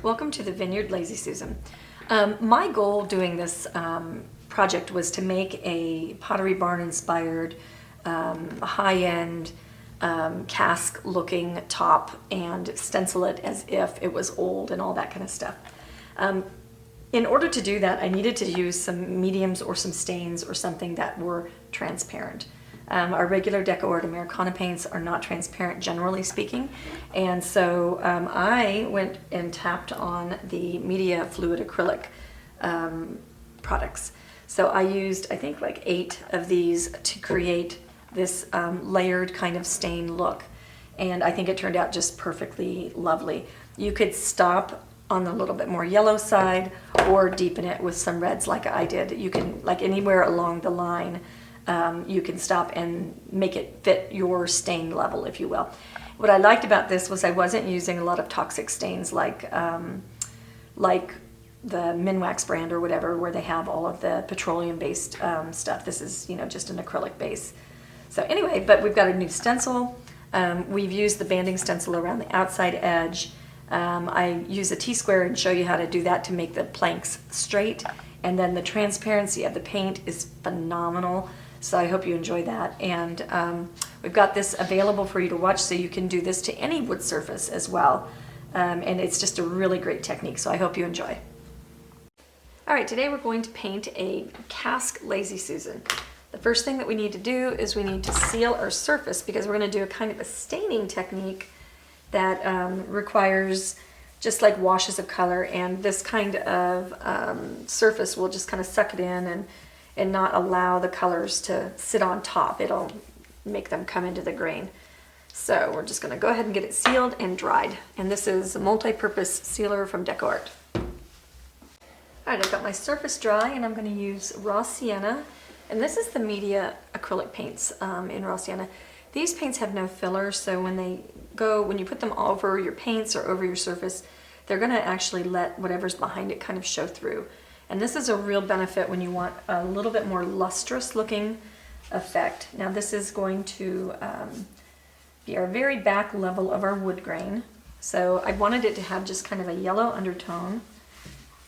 Welcome to the Vineyard Lazy Susan. My goal doing this project was to make a Pottery Barn inspired high-end cask looking top and stencil it as if it was old and all that kind of stuff. In order to do that, I needed to use some mediums or some stains or something that were transparent. Our regular Deco Art Americana paints are not transparent, generally speaking, and so I went and tapped on the Media Fluid Acrylic products. So I used, I think, like 8 of these to create this layered kind of stain look, and I think it turned out just perfectly lovely. You could stop on the little bit more yellow side or deepen it with some reds like I did. You can, like anywhere along the line, you can stop and make it fit your stain level, if you will. What I liked about this was I wasn't using a lot of toxic stains like the Minwax brand or whatever, where they have all of the petroleum-based stuff. This is, just an acrylic base. So anyway, but we've got a new stencil. We've used the banding stencil around the outside edge. I use a T-square and show you how to do that to make the planks straight. And then the transparency of the paint is phenomenal. So I hope you enjoy that. And we've got this available for you to watch, so you can do this to any wood surface as well. And it's just a really great technique, so I hope you enjoy. All right, today we're going to paint a cask Lazy Susan. The first thing that we need to do is we need to seal our surface, because we're going to do a kind of a staining technique that requires just like washes of color, and this kind of surface will just kind of suck it in and not allow the colors to sit on top. It'll make them come into the grain. So we're just going to go ahead and get it sealed and dried. And this is a multi-purpose sealer from Deco Art. All right, I've got my surface dry, and I'm going to use raw sienna. And this is the Media acrylic paints in raw sienna. These paints have no filler, so when you put them over your paints or over your surface, they're going to actually let whatever's behind it kind of show through. And this is a real benefit when you want a little bit more lustrous looking effect. Now this is going to be our very back level of our wood grain. So I wanted it to have just kind of a yellow undertone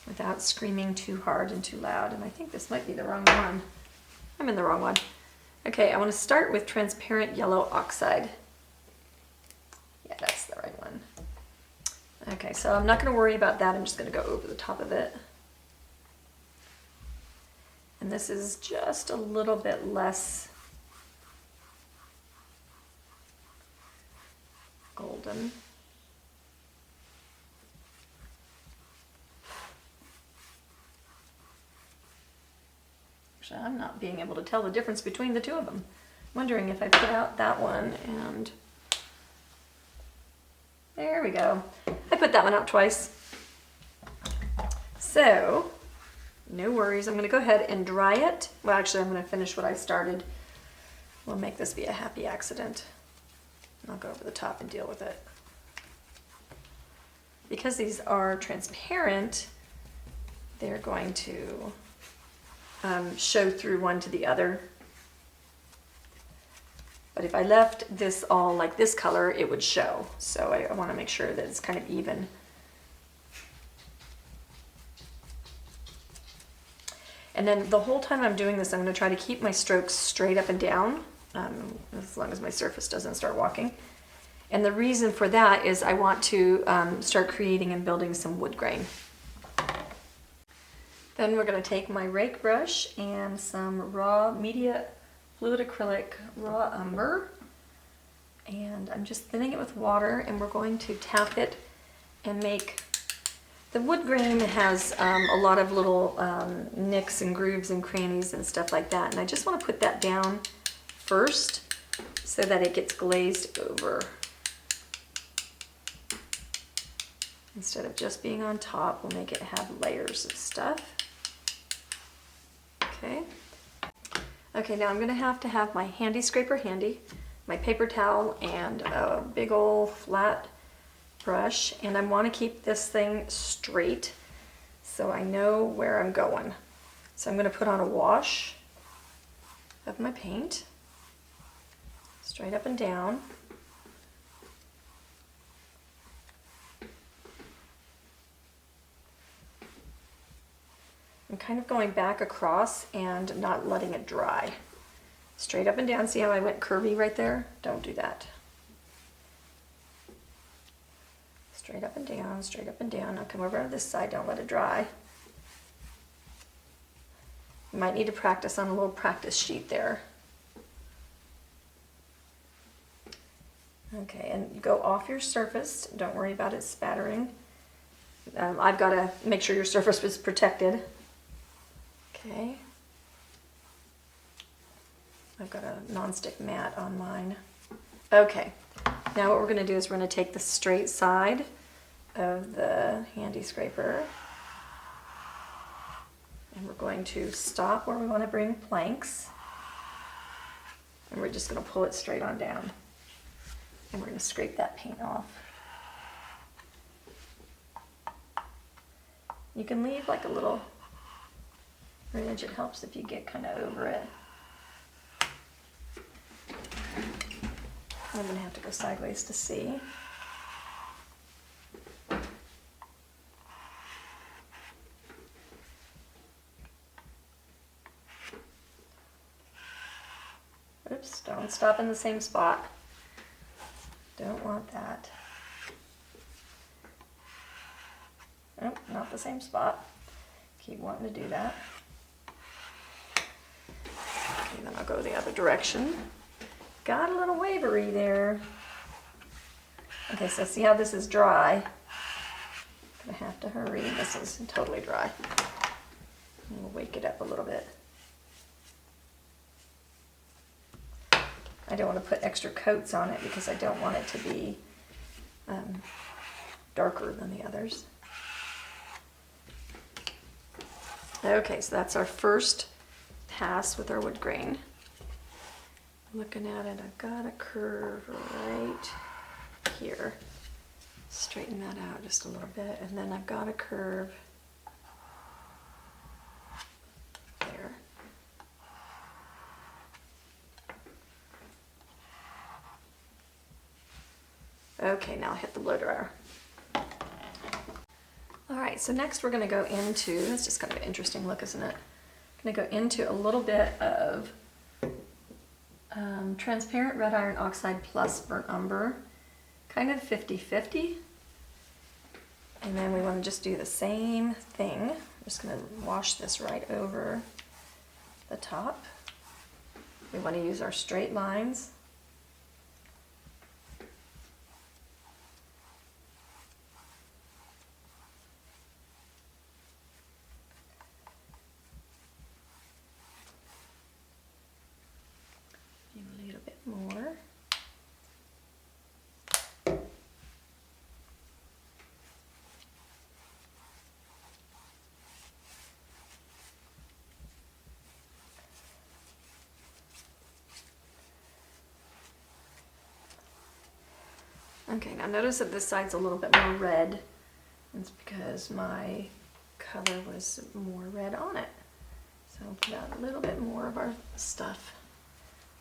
without screaming too hard and too loud. And I think this might be the wrong one. I'm in the wrong one. Okay, I want to start with transparent yellow oxide. Yeah, that's the right one. Okay, so I'm not going to worry about that. I'm just going to go over the top of it. And this is just a little bit less golden. Actually, I'm not being able to tell the difference between the two of them. I'm wondering if I put out that one and there we go. I put that one out twice. So, no worries. I'm going to go ahead and dry it. Well, actually, I'm going to finish what I started. We'll make this be a happy accident. I'll go over the top and deal with it. Because these are transparent, they're going to show through one to the other. But if I left this all like this color, it would show. So I want to make sure that it's kind of even. And then the whole time I'm doing this, I'm going to try to keep my strokes straight up and down, as long as my surface doesn't start walking. And the reason for that is I want to start creating and building some wood grain. Then we're going to take my rake brush and some raw Media Fluid Acrylic raw umber, and I'm just thinning it with water, and we're going to tap it and make. The wood grain has a lot of little nicks and grooves and crannies and stuff like that, and I just want to put that down first so that it gets glazed over. Instead of just being on top, we'll make it have layers of stuff. Okay. Okay, now I'm going to have my handy scraper handy, my paper towel, and a big old flat brush, and I want to keep this thing straight so I know where I'm going. So I'm going to put on a wash of my paint, straight up and down. kind of going back across and not letting it dry. Straight up and down. See how I went curvy right there? Don't do that. Straight up and down, straight up and down. Now come over to this side, don't let it dry. You might need to practice on a little practice sheet there. Okay, and go off your surface. Don't worry about it spattering. I've got to make sure your surface is protected. Okay. I've got a nonstick mat on mine. Okay, now what we're going to do is we're going to take the straight side of the handy scraper and we're going to stop where we want to bring planks, and we're just going to pull it straight on down, and we're going to scrape that paint off. You can leave like a little ridge. It helps if you get kind of over it. I'm going to have to go sideways to see. Oops, don't stop in the same spot. Don't want that. Nope, not the same spot. Keep wanting to do that. Okay, then I'll go the other direction. Got a little wavery there. Okay, so see how this is dry? Gonna have to hurry. This is totally dry. We'll wake it up a little bit. I don't want to put extra coats on it because I don't want it to be darker than the others. Okay, so that's our first pass with our wood grain. Looking at it, I've got a curve right here. Straighten that out just a little bit, and then I've got a curve there. Okay, now I'll hit the blow dryer. All right, so next we're going to go into, it's just kind of an interesting look, isn't it? I'm going to go into a little bit of transparent red iron oxide plus burnt umber, kind of 50-50. And then we want to just do the same thing. I'm just going to wash this right over the top. We want to use our straight lines. A little bit more. Okay, now notice that this side's a little bit more red. It's because my color was more red on it. So I'll put out a little bit more of our stuff,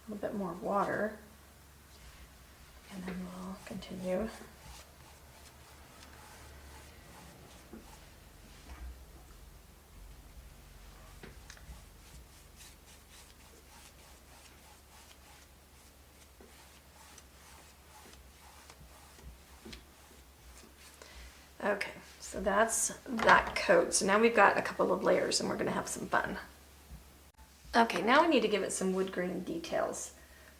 a little bit more water, and then we'll continue. Okay, so that's that coat. So now we've got a couple of layers and we're gonna have some fun. Okay, now we need to give it some wood grain details.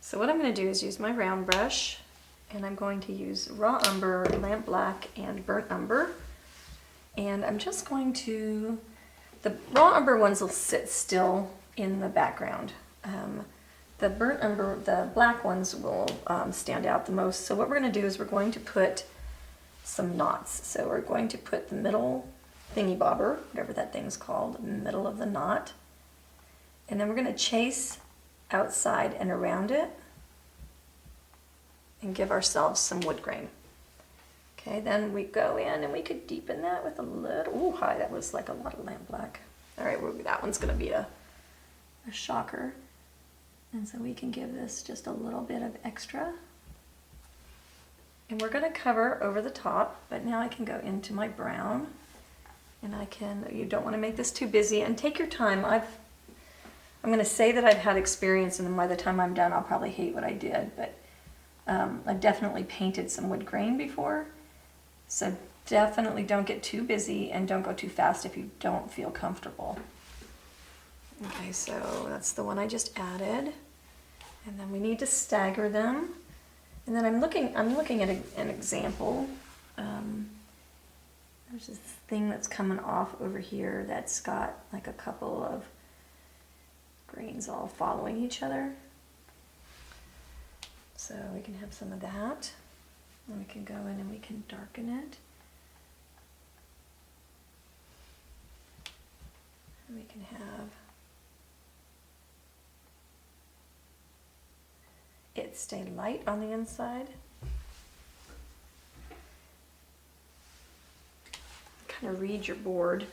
So what I'm gonna do is use my round brush, and I'm going to use raw umber, lamp black, and burnt umber. And I'm just going to, the raw umber ones will sit still in the background. The burnt umber, the black ones will stand out the most. So what we're gonna do is we're going to put some knots. So we're going to put the middle thingy bobber, whatever that thing's called, in the middle of the knot. And then we're going to chase outside and around it and give ourselves some wood grain. Okay, then we go in and we could deepen that with a little, ooh, hi, that was like a lot of lamp black. All right, well, that one's going to be a shocker. And so we can give this just a little bit of extra. And we're going to cover over the top, but now I can go into my brown And you don't want to make this too busy, and take your time. I'm going to say that I've had experience, and then by the time I'm done, I'll probably hate what I did, but I've definitely painted some wood grain before, so definitely don't get too busy and don't go too fast if you don't feel comfortable. Okay, so that's the one I just added, and then we need to stagger them. And then I'm looking at an example. There's this thing that's coming off over here that's got like a couple of grains all following each other. So we can have some of that. And we can go in and we can darken it. And we can have it stay light on the inside. Kind of read your board.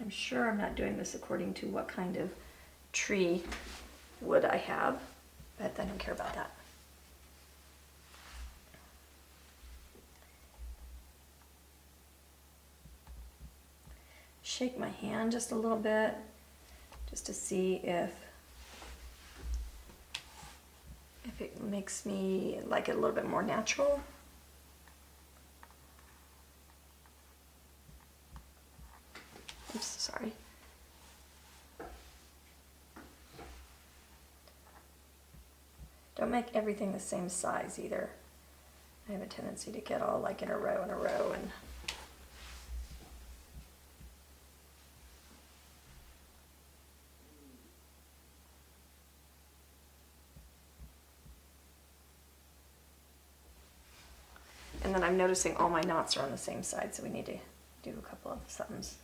I'm sure I'm not doing this according to what kind of tree wood I have, but I don't care about that. Shake my hand just a little bit, just to see if it makes me like it a little bit more natural. Oops, sorry. Don't make everything the same size either. I have a tendency to get all like in a row and then I'm noticing all my knots are on the same side, so we need to do a couple of somethings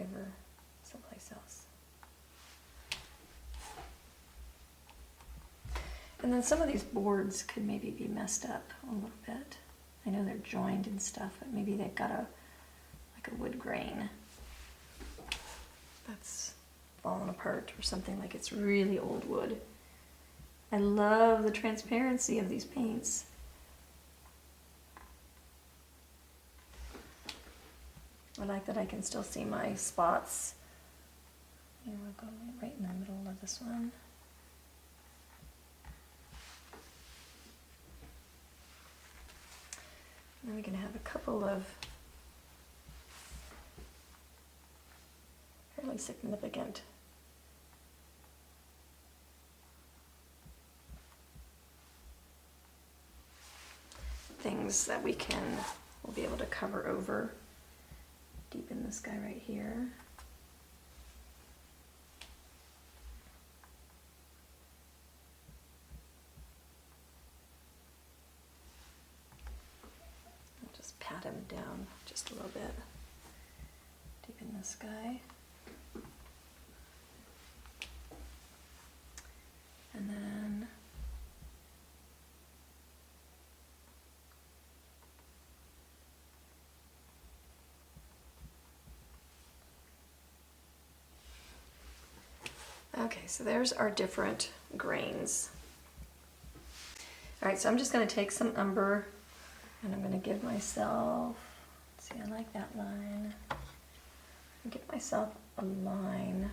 over someplace else. And then some of these boards could maybe be messed up a little bit. I know they're joined and stuff, but maybe they've got like a wood grain that's fallen apart or something, like it's really old wood. I love the transparency of these paints. I like that I can still see my spots. And we'll go right in the middle of this one. And then we can have a couple of fairly significant things that we'll be able to cover over. Deepen this guy right here. I'll just pat him down just a little bit. Deepen this guy. And then okay, so there's our different grains. All right, so I'm just going to take some umber and I'm going to give myself, let's see, I like that line. Give myself a line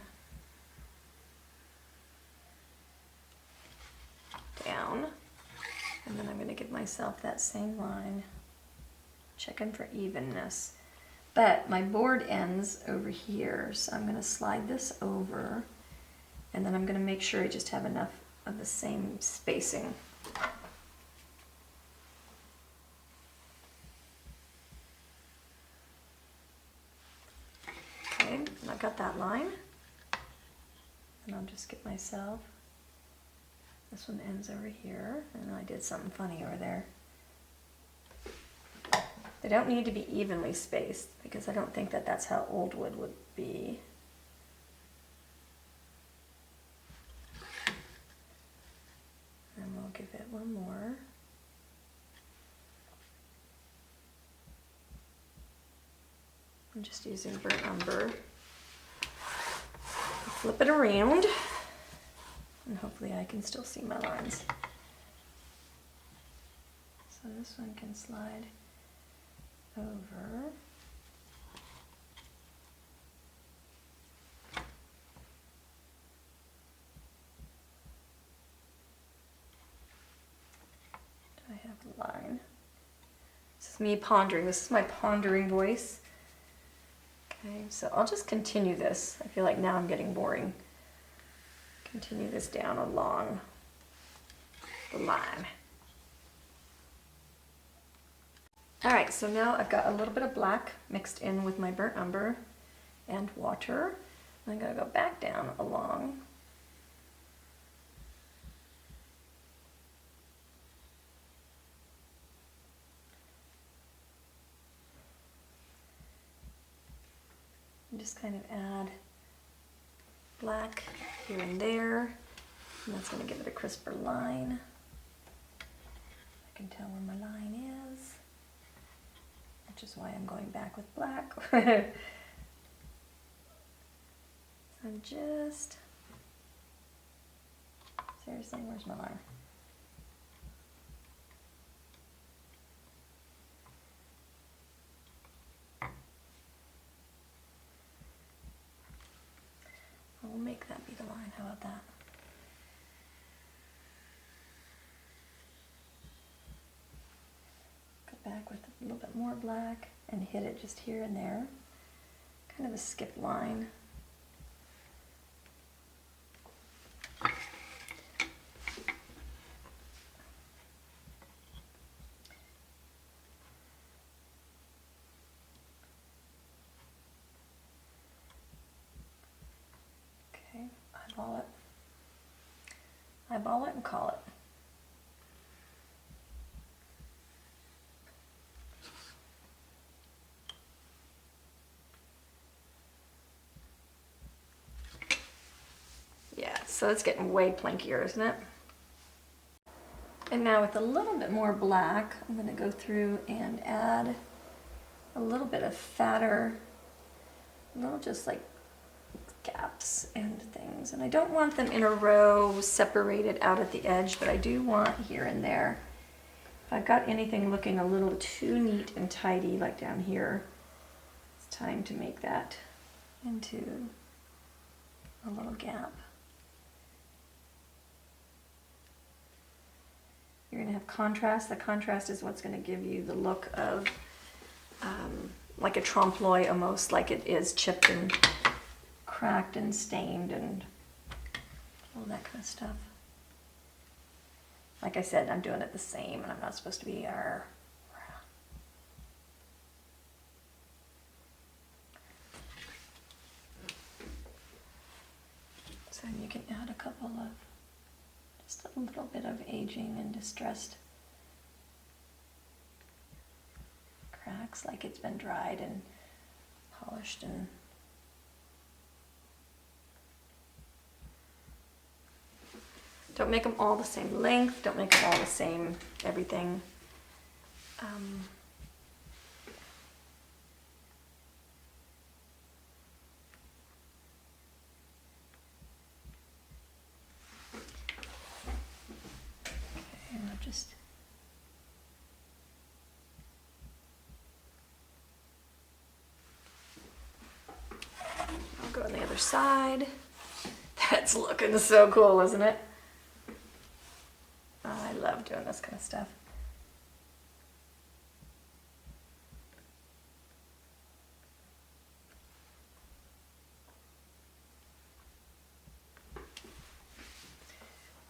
down, and then I'm going to give myself that same line, checking for evenness. But my board ends over here, so I'm going to slide this over. And then I'm going to make sure I just have enough of the same spacing. Okay, and I've got that line. And I'll just get myself, this one ends over here, and I did something funny over there. They don't need to be evenly spaced, because I don't think that that's how old wood would be. And we'll give it one more. I'm just using burnt umber. Flip it around. And hopefully I can still see my lines. So this one can slide over. I have a line. This is me pondering. This is my pondering voice. Okay, so I'll just continue this. I feel like now I'm getting boring. Continue this down along the line. All right, so now I've got a little bit of black mixed in with my burnt umber and water. I'm gonna go back down along. And just kind of add black here and there, and that's going to give it a crisper line. I can tell where my line is, which is why I'm going back with black. I'm just, seriously, where's my line? We'll make that be the line. How about that? Go back with a little bit more black and hit it just here and there. Kind of a skip line. Eyeball it and call it. Yeah, so it's getting way plankier, isn't it? And now with a little bit more black, I'm going to go through and add a little bit of fatter, little just like gaps and things. And I don't want them in a row separated out at the edge, but I do want here and there. If I've got anything looking a little too neat and tidy, like down here, it's time to make that into a little gap. You're going to have contrast. The contrast is what's going to give you the look of like a trompe-l'oeil, almost like it is chipped and cracked and stained and all that kind of stuff. Like I said, I'm doing it the same, and I'm not supposed to be So you can add a couple of, just a little bit of aging and distressed cracks, like it's been dried and polished and don't make them all the same length, don't make them all the same everything. Okay, and I'll just I'll go on the other side. That's looking so cool, isn't it? I love doing this kind of stuff.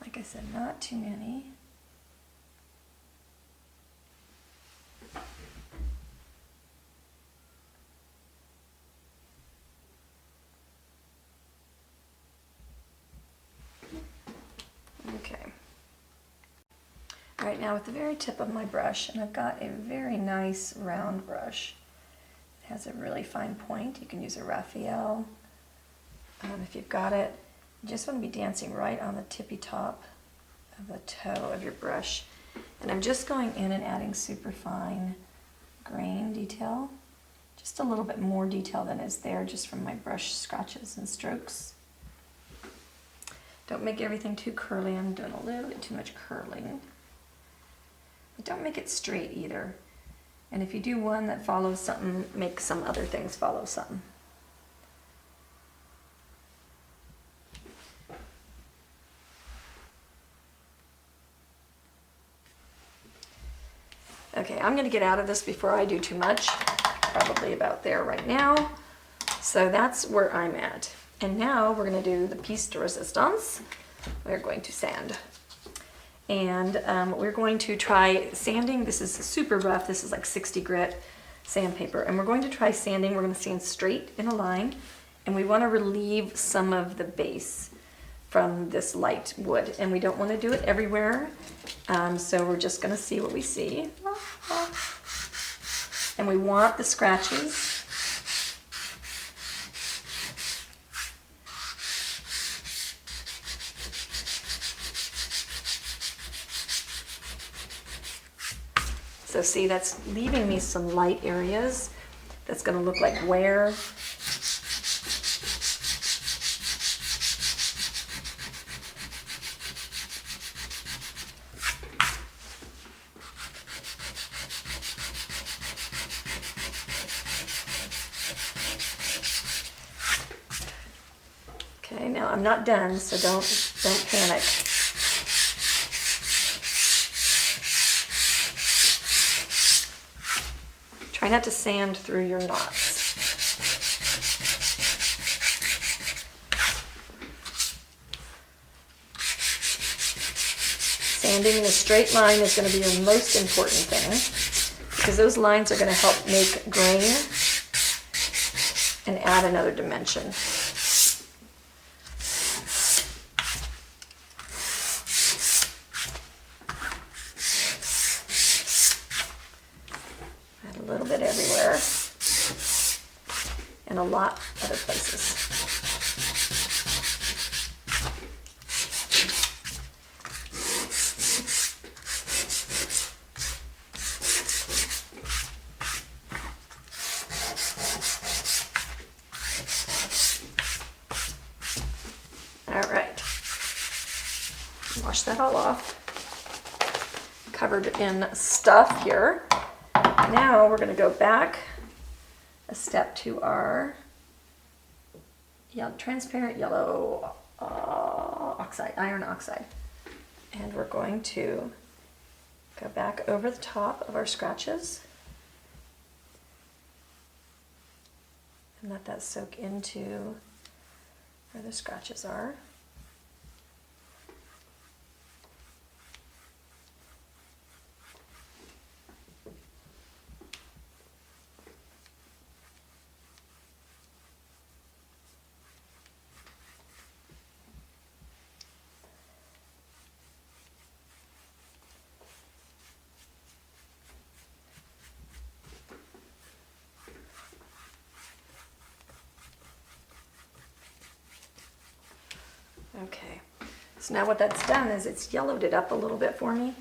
Like I said, not too many. Okay. All right, now with the very tip of my brush, and I've got a very nice round brush. It has a really fine point. You can use a Raphael if you've got it. You just want to be dancing right on the tippy top of the toe of your brush. And I'm just going in and adding super fine grain detail. Just a little bit more detail than is there just from my brush scratches and strokes. Don't make everything too curly. I'm doing a little bit too much curling. But don't make it straight either. And if you do one that follows something, make some other things follow something. Okay, I'm gonna get out of this before I do too much. Probably about there right now. So that's where I'm at. And now we're gonna do the piece de resistance. We're going to sand. And we're going to try sanding. This is super rough. This is like 60 grit sandpaper. And we're going to try sanding. We're gonna sand straight in a line. And we wanna relieve some of the base from this light wood. And we don't wanna do it everywhere. So we're just gonna see what we see. And we want the scratches. So see, that's leaving me some light areas. That's gonna look like wear. Okay, now I'm not done, so don't panic. Try not to sand through your knots. Sanding in a straight line is going to be your most important thing, because those lines are going to help make grain and add another dimension. A little bit everywhere and a lot other places. All right, wash that all off. Covered in stuff here. Now we're going to go back a step to our transparent yellow oxide, iron oxide. And we're going to go back over the top of our scratches and let that soak into where the scratches are. Okay, so now what that's done is it's yellowed it up a little bit for me.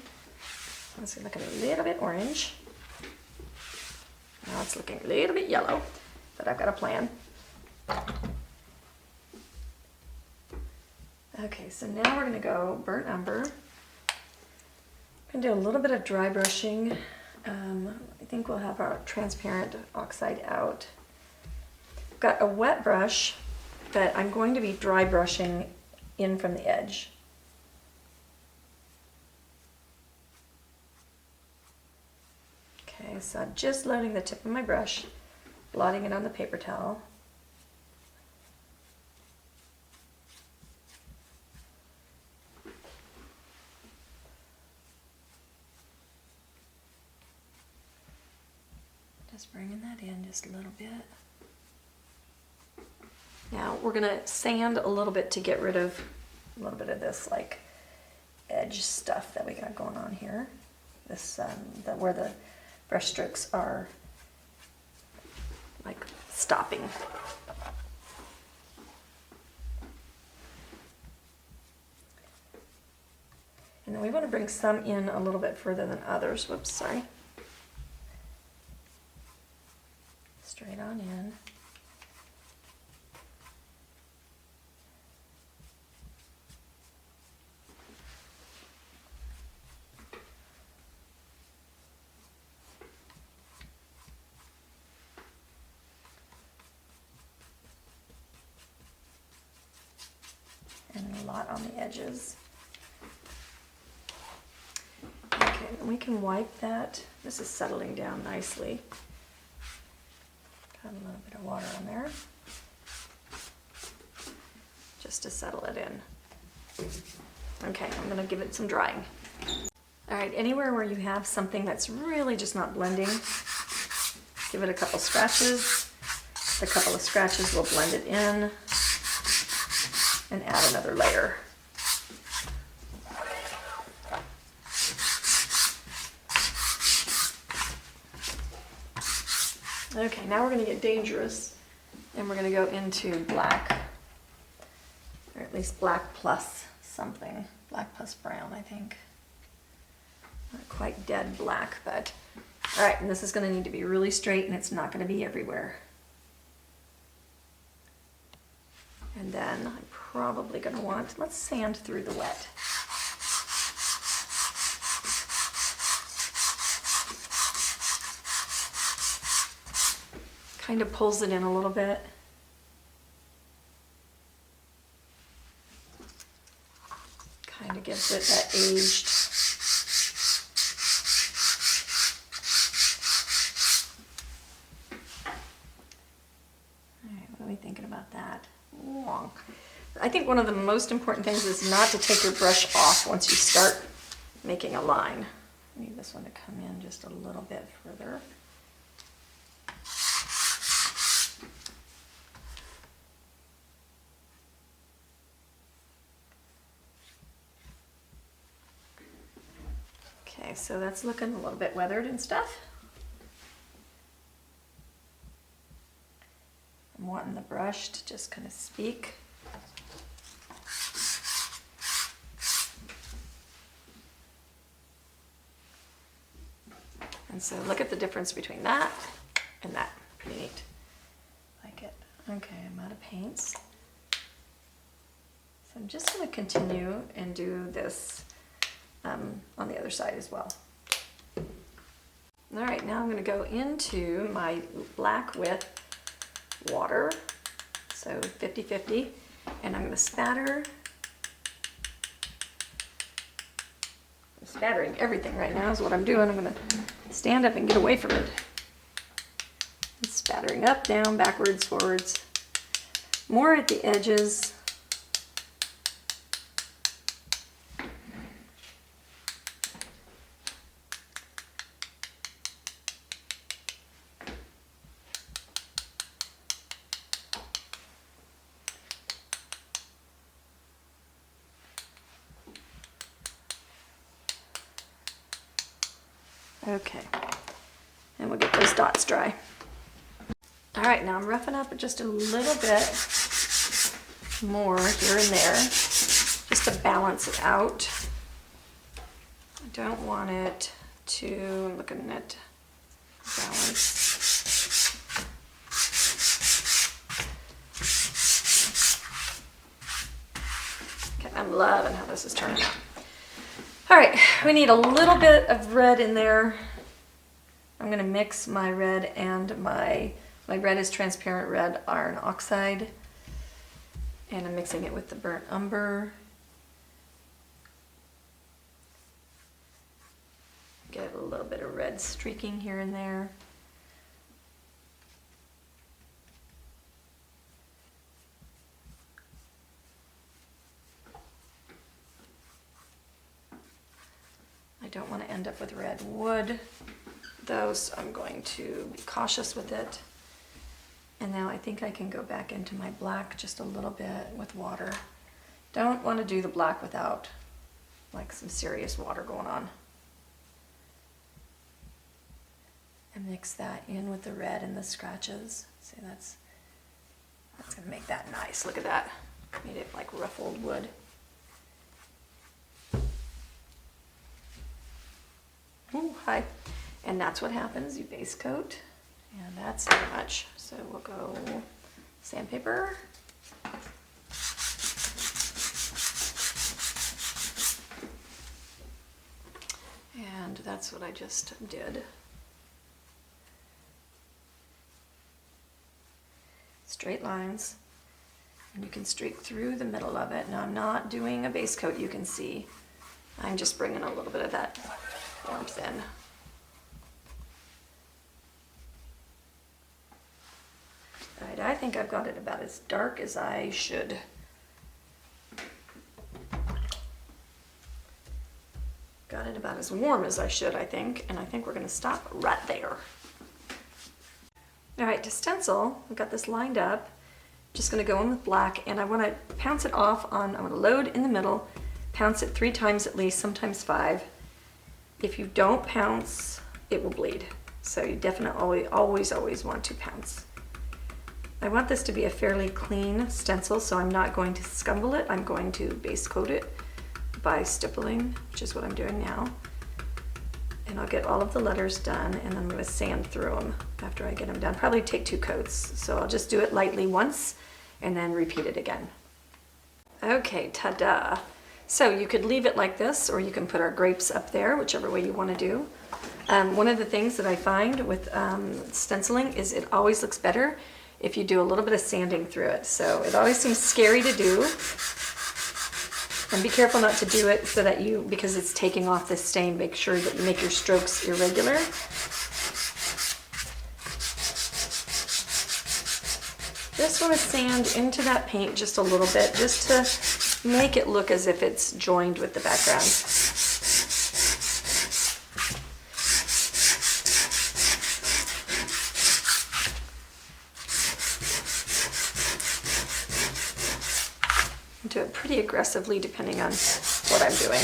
It's looking a little bit orange. Now it's looking a little bit yellow, but I've got a plan. Okay, so now we're gonna go burnt umber. I'm gonna do a little bit of dry brushing. I think we'll have our transparent oxide out. I've got a wet brush, but I'm going to be dry brushing in from the edge. Okay, so I'm just loading the tip of my brush, blotting it on the paper towel. Just bringing that in just a little bit. Now we're gonna sand a little bit to get rid of a little bit of this like edge stuff that we got going on here. This where the brush strokes are like stopping. And then we want to bring some in a little bit further than others. Whoops, sorry. Straight on in. and a lot on the edges. Okay, and we can wipe that. This is settling down nicely. Got a little bit of water on there, just to settle it in. Okay, I'm gonna give it some drying. All right, anywhere where you have something that's really just not blending, give it a couple scratches. A couple of scratches will blend it in and add another layer. Okay, now we're going to get dangerous, and we're going to go into black, or at least black plus something, black plus brown, I think. Not quite dead black, but all right, and this is going to need to be really straight, and it's not going to be everywhere. And then I'm probably going to want, let's sand through the wet. Kind of pulls it in a little bit. Kind of gives it that aged. All right, what are we thinking about that? Long. I think one of the most important things is not to take your brush off once you start making a line. I need this one to come in just a little bit further. Okay, so that's looking a little bit weathered and stuff. I'm wanting the brush to just kind of speak. And so look at the difference between that and that. Pretty neat. Like it. Okay, I'm out of paints. So I'm just going to continue and do this on the other side as well. All right, now I'm going to go into my black with water, so 50-50, and I'm going to spatter. I'm spattering everything right now is what I'm doing. I'm going to stand up and get away from it. I'm spattering up, down, backwards, forwards, more at the edges. Okay, and we'll get those dots dry. All right, now I'm roughing up just a little bit more here and there, just to balance it out. I don't want it to, I'm looking at balance. Okay, I'm loving how this is turning out. All right, we need a little bit of red in there. I'm gonna mix my red and my red is transparent red iron oxide. And I'm mixing it with the burnt umber. Get a little bit of red streaking here and there. I don't want to end up with red wood, though, so I'm going to be cautious with it. And now I think I can go back into my black just a little bit with water. Don't want to do the black without like some serious water going on. And mix that in with the red and the scratches. See, that's going to make that nice. Look at that. Made it like ruffled wood. Ooh, hi. And that's what happens. You base coat. And that's too much. So we'll go sandpaper. And that's what I just did. Straight lines. And you can streak through the middle of it. Now I'm not doing a base coat, you can see. I'm just bringing a little bit of that warmth in. All right, I think I've got it about as dark as I should. Got it about as warm as I should, I think, and I think we're gonna stop right there. All right, to stencil, I've got this lined up. Just gonna go in with black, and I wanna pounce it off on, I'm gonna load in the middle, pounce it 3 times at least, sometimes 5. If you don't pounce, it will bleed. So you definitely always want to pounce. I want this to be a fairly clean stencil, so I'm not going to scumble it. I'm going to base coat it by stippling, which is what I'm doing now. And I'll get all of the letters done, and then I'm going to sand through them after I get them done. Probably take 2 coats, so I'll just do it lightly once and then repeat it again. Okay, ta-da. So you could leave it like this, or you can put our grapes up there, whichever way you want to do. One of the things that I find with stenciling is it always looks better if you do a little bit of sanding through it. So it always seems scary to do. And be careful not to do it so that because it's taking off this stain, make sure that you make your strokes irregular. Just want to sand into that paint just a little bit, just to make it look as if it's joined with the background. Do it pretty aggressively depending on what I'm doing.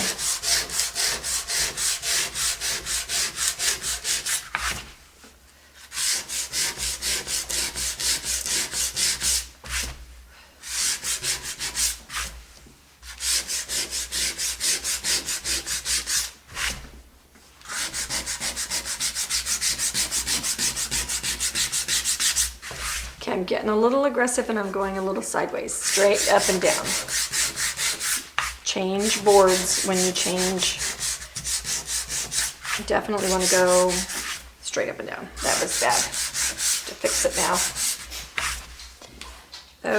Okay, I'm getting a little aggressive and I'm going a little sideways, straight up and down. Change boards when you change. You definitely want to go straight up and down. That was bad. To fix it now.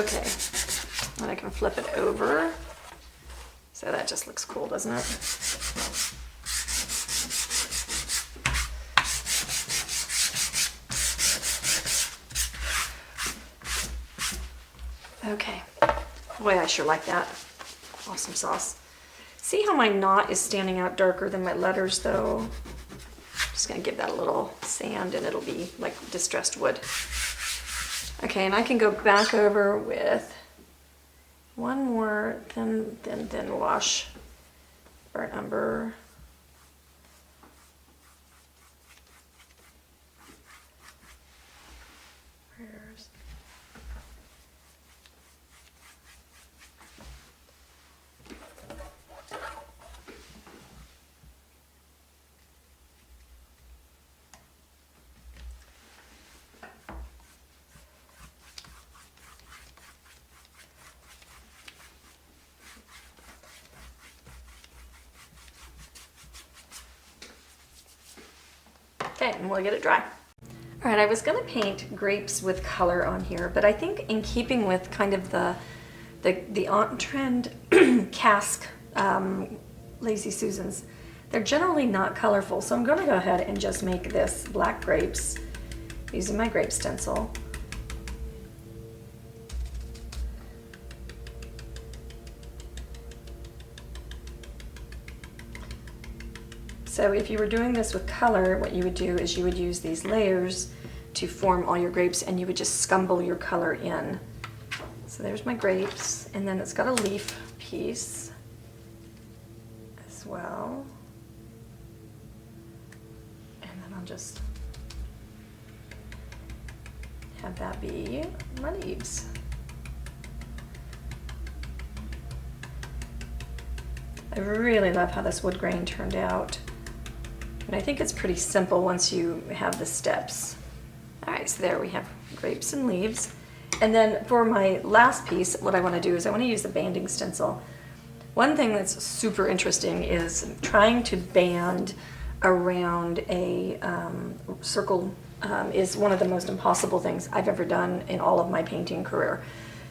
Okay, and I can flip it over. So that just looks cool, doesn't it? Okay, boy, I sure like that. Awesome sauce. See how my knot is standing out darker than my letters though? I'm just gonna give that a little sand and it'll be like distressed wood. Okay, and I can go back over with one more thin wash, burnt umber. Okay, and we'll get it dry. All right, I was gonna paint grapes with color on here, but I think in keeping with kind of the on-trend cask Lazy Susans, they're generally not colorful. So I'm gonna go ahead and just make this black grapes using my grape stencil. So if you were doing this with color, what you would do is you would use these layers to form all your grapes and you would just scumble your color in. So there's my grapes, and then it's got a leaf piece as well. And then I'll just have that be my leaves. I really love how this wood grain turned out. And I think it's pretty simple once you have the steps. All right, so there we have grapes and leaves. And then for my last piece, what I want to do is I want to use the banding stencil. One thing that's super interesting is trying to band around a circle is one of the most impossible things I've ever done in all of my painting career.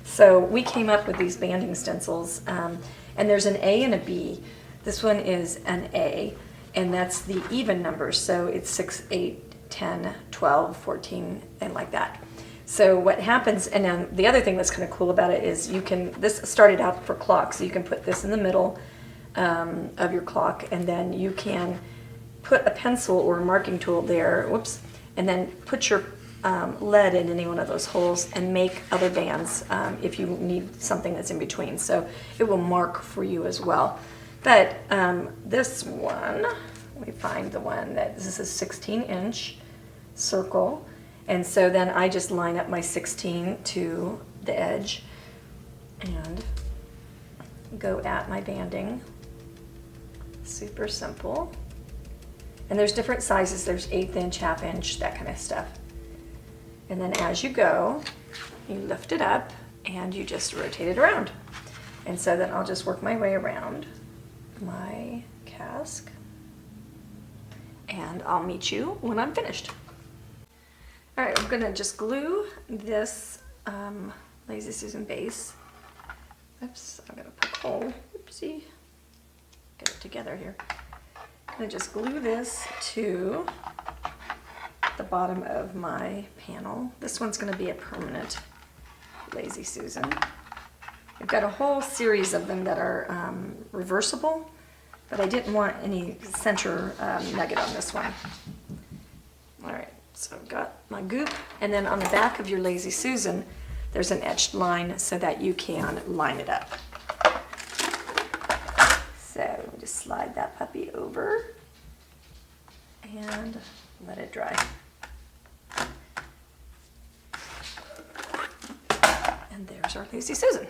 So we came up with these banding stencils, and there's an A and a B. This one is an A, and that's the even numbers. So it's 6, 8, 10, 12, 14, and like that. So what happens, and then the other thing that's kind of cool about it is you can, this started out for clocks, so you can put this in the middle of your clock, and then you can put a pencil or a marking tool there, whoops, and then put your lead in any one of those holes and make other bands if you need something that's in between. So it will mark for you as well. But this one, we find the one that this is a 16-inch circle, and so then I just line up my 16 to the edge and go at my banding. Super simple. And there's different sizes. There's 1/8 inch, 1/2 inch, that kind of stuff. And then as you go, you lift it up and you just rotate it around. And so then I'll just work my way around my cask, and I'll meet you when I'm finished. All right, I'm gonna just glue this Lazy Susan base. Oops, I'm gonna poke a hole. Oopsie. Get it together here. I'm gonna just glue this to the bottom of my panel. This one's gonna be a permanent Lazy Susan. I've got a whole series of them that are reversible, but I didn't want any center nugget on this one. All right, so I've got my goop, and then on the back of your Lazy Susan, there's an etched line so that you can line it up. So just slide that puppy over and let it dry. And there's our Lazy Susan.